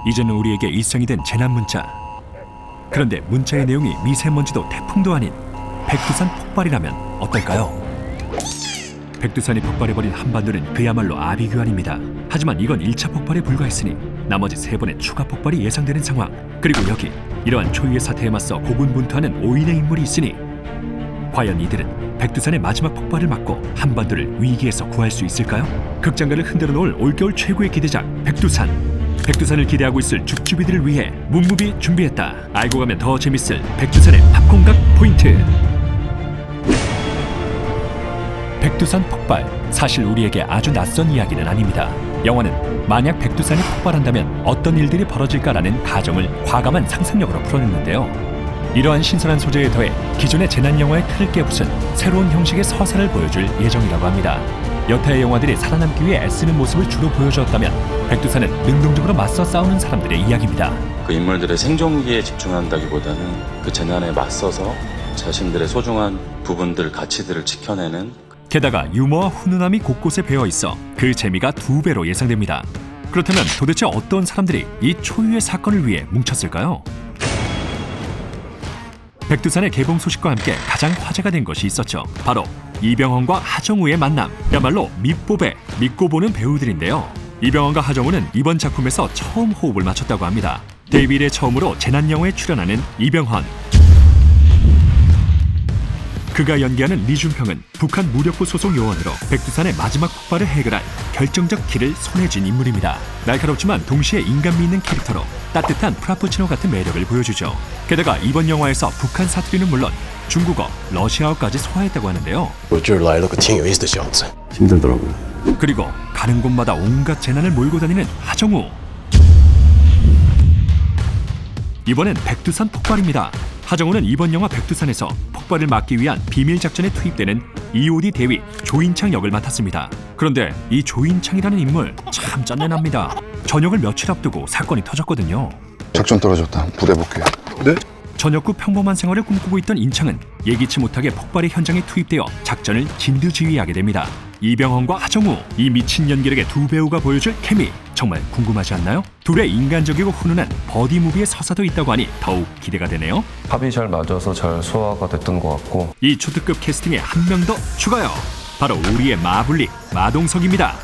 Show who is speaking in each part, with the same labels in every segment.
Speaker 1: 이제는 우리에게 일상이 된 재난 문자. 그런데 문자의 내용이 미세먼지도 태풍도 아닌 백두산 폭발이라면 어떨까요? 백두산이 폭발해버린 한반도는 그야말로 아비규환입니다. 하지만 이건 1차 폭발에 불과했으니 나머지 3번의 추가 폭발이 예상되는 상황. 그리고 여기 이러한 초유의 사태에 맞서 고군분투하는 5인의 인물이 있으니 과연 이들은 백두산의 마지막 폭발을 막고 한반도를 위기에서 구할 수 있을까요? 극장가를 흔들어 놓을 올겨울 최고의 기대작 백두산. 백두산을 기대하고 있을 죽주비들을 위해 문무비 준비했다. 알고 가면 더 재밌을 백두산의 팝콘각 포인트. 백두산 폭발, 사실 우리에게 아주 낯선 이야기는 아닙니다. 영화는 만약 백두산이 폭발한다면 어떤 일들이 벌어질까라는 가정을 과감한 상상력으로 풀어냈는데요. 이러한 신선한 소재에 더해 기존의 재난 영화의 틀을 깨부순 새로운 형식의 서사를 보여줄 예정이라고 합니다. 여타의 영화들이 살아남기 위해 애쓰는 모습을 주로 보여주었다면 백두산은 능동적으로 맞서 싸우는 사람들의 이야기입니다.
Speaker 2: 그 인물들의 생존기에 집중한다기보다는 그 재난에 맞서서 자신들의 소중한 부분들, 가치들을 지켜내는.
Speaker 1: 게다가 유머와 훈훈함이 곳곳에 배어있어 그 재미가 2배로 예상됩니다. 그렇다면 도대체 어떤 사람들이 이 초유의 사건을 위해 뭉쳤을까요? 백두산의 개봉 소식과 함께 가장 화제가 된 것이 있었죠. 바로 이병헌과 하정우의 만남야말로 밑보배, 믿고 보는 배우들인데요. 이병헌과 하정우는 이번 작품에서 처음 호흡을 맞췄다고 합니다. 데뷔 이래 처음으로 재난 영화에 출연하는 이병헌. 그가 연기하는 리준평은 북한 무력부 소속 요원으로 백두산의 마지막 폭발을 해결할 결정적 키를 손에 쥔 인물입니다. 날카롭지만 동시에 인간미 있는 캐릭터로 따뜻한 프라푸치노 같은 매력을 보여주죠. 게다가 이번 영화에서 북한 사투리는 물론 중국어, 러시아어까지 소화했다고 하는데요.
Speaker 3: 我这儿来了个挺有意思的小子，
Speaker 4: 힘들더라고요.
Speaker 1: 그리고 가는 곳마다 온갖 재난을 몰고 다니는 하정우. 이번엔 백두산 폭발입니다. 하정우는 이번 영화 백두산에서 폭발을 막기 위한 비밀 작전에 투입되는 EOD 대위 조인창 역을 맡았습니다. 그런데 이 조인창이라는 인물 참 짠내납니다. 전역을 며칠 앞두고 사건이 터졌거든요.
Speaker 5: 작전 떨어졌다. 부대 복귀. 네?
Speaker 1: 전역 후 평범한 생활을 꿈꾸고 있던 인창은 예기치 못하게 폭발의 현장에 투입되어 작전을 진두지휘하게 됩니다. 이병헌과 하정우, 이 미친 연기력의 2배우가 보여줄 케미 정말 궁금하지 않나요? 둘의 인간적이고 훈훈한 버디무비의 서사도 있다고 하니 더욱 기대가 되네요.
Speaker 4: 합이 잘 맞아서 잘 소화가 됐던 것 같고,
Speaker 1: 이 초특급 캐스팅에 한 명 더 추가요. 바로 우리의 마블릭 마동석입니다.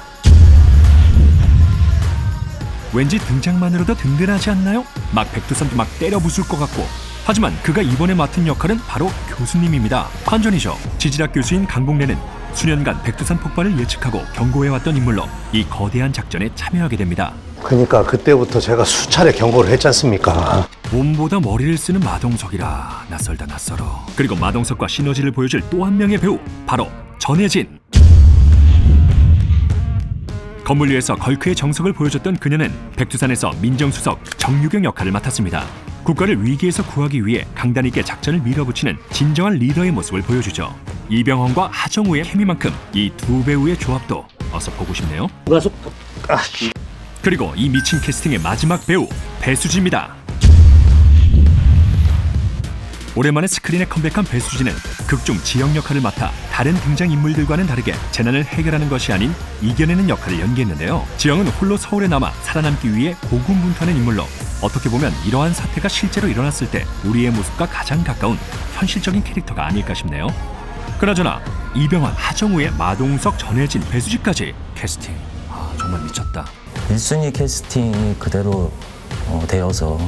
Speaker 1: 왠지 등장만으로도 든든하지 않나요? 막 백두산도 막 때려 부술 것 같고. 하지만 그가 이번에 맡은 역할은 바로 교수님입니다. 반전이죠. 지질학 교수인 강복래는 수년간 백두산 폭발을 예측하고 경고해왔던 인물로 이 거대한 작전에 참여하게 됩니다.
Speaker 3: 그러니까 그때부터 제가 수차례 경고를 했지 않습니까?
Speaker 1: 몸보다 머리를 쓰는 마동석이라 낯설다 낯설어. 그리고 마동석과 시너지를 보여줄 또 한 명의 배우, 바로 전혜진. 건물 위에서 걸크의 정석을 보여줬던 그녀는 백두산에서 민정수석 정유경 역할을 맡았습니다. 국가를 위기에서 구하기 위해 강단 있게 작전을 밀어붙이는 진정한 리더의 모습을 보여주죠. 이병헌과 하정우의 케미만큼 이 2배우의 조합도 어서 보고 싶네요. 그리고 이 미친 캐스팅의 마지막 배우 배수지입니다. 오랜만에 스크린에 컴백한 배수지는 극중 지역 역할을 맡아 다른 등장인물들과는 다르게 재난을 해결하는 것이 아닌 이겨내는 역할을 연기했는데요. 지영은 홀로 서울에 남아 살아남기 위해 고군분투하는 인물로 어떻게 보면 이러한 사태가 실제로 일어났을 때 우리의 모습과 가장 가까운 현실적인 캐릭터가 아닐까 싶네요. 그나저나 이병헌, 하정우의 마동석, 전혜진, 배수지까지 캐스팅 정말 미쳤다.
Speaker 6: 1순위 캐스팅이 그대로 되어서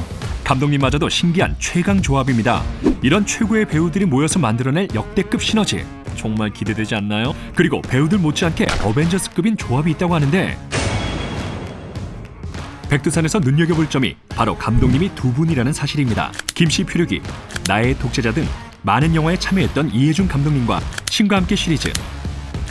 Speaker 1: 감독님마저도 신기한 최강 조합입니다. 이런 최고의 배우들이 모여서 만들어낼 역대급 시너지 정말 기대되지 않나요? 그리고 배우들 못지않게 어벤져스급인 조합이 있다고 하는데 백두산에서 눈여겨볼 점이 바로 감독님이 2분이라는 사실입니다. 김씨 표류기, 나의 독재자 등 많은 영화에 참여했던 이해준 감독님과 신과 함께 시리즈,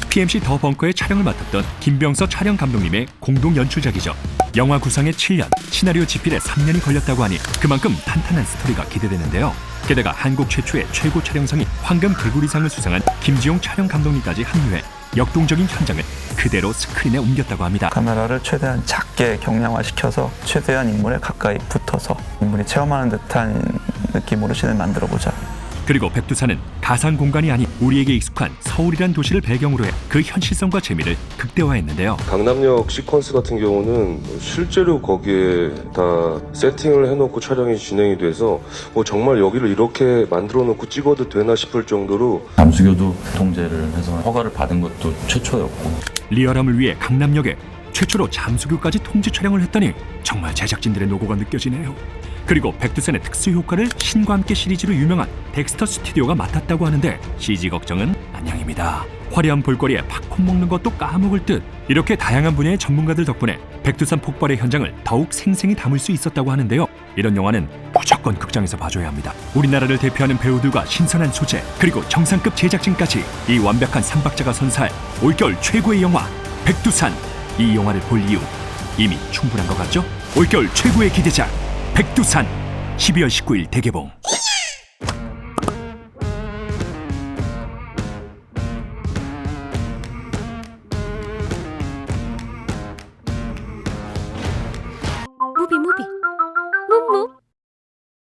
Speaker 1: PMC 더 벙커의 촬영을 맡았던 김병서 촬영 감독님의 공동 연출작이죠. 영화 구상에 7년, 시나리오 집필에 3년이 걸렸다고 하니 그만큼 탄탄한 스토리가 기대되는데요. 게다가 한국 최초의 최고 촬영상인 황금 개구리상을 수상한 김지용 촬영 감독님까지 합류해 역동적인 현장을 그대로 스크린에 옮겼다고 합니다.
Speaker 7: 카메라를 최대한 작게 경량화시켜서 최대한 인물에 가까이 붙어서 인물이 체험하는 듯한 느낌으로 씬을 만들어보자.
Speaker 1: 그리고 백두산은 가상 공간이 아닌 우리에게 익숙한 서울이란 도시를 배경으로 해 그 현실성과 재미를 극대화했는데요.
Speaker 8: 강남역 시퀀스 같은 경우는 실제로 거기에 다 세팅을 해놓고 촬영이 진행이 돼서 정말 여기를 이렇게 만들어 놓고 찍어도 되나 싶을 정도로
Speaker 6: 잠수교도 통제를 해서 허가를 받은 것도 최초였고
Speaker 1: 리얼함을 위해 강남역에 최초로 잠수교까지 통제 촬영을 했더니 정말 제작진들의 노고가 느껴지네요. 그리고 백두산의 특수 효과를 신과 함께 시리즈로 유명한 덱스터 스튜디오가 맡았다고 하는데 CG 걱정은 안양입니다. 화려한 볼거리에 팝콘 먹는 것도 까먹을 듯. 이렇게 다양한 분야의 전문가들 덕분에 백두산 폭발의 현장을 더욱 생생히 담을 수 있었다고 하는데요. 이런 영화는 무조건 극장에서 봐줘야 합니다. 우리나라를 대표하는 배우들과 신선한 소재 그리고 정상급 제작진까지 이 완벽한 삼박자가 선사할 올겨울 최고의 영화 백두산. 이 영화를 볼 이유 이미 충분한 것 같죠? 올겨울 최고의 기대작 백두산 12월 19일 대개봉.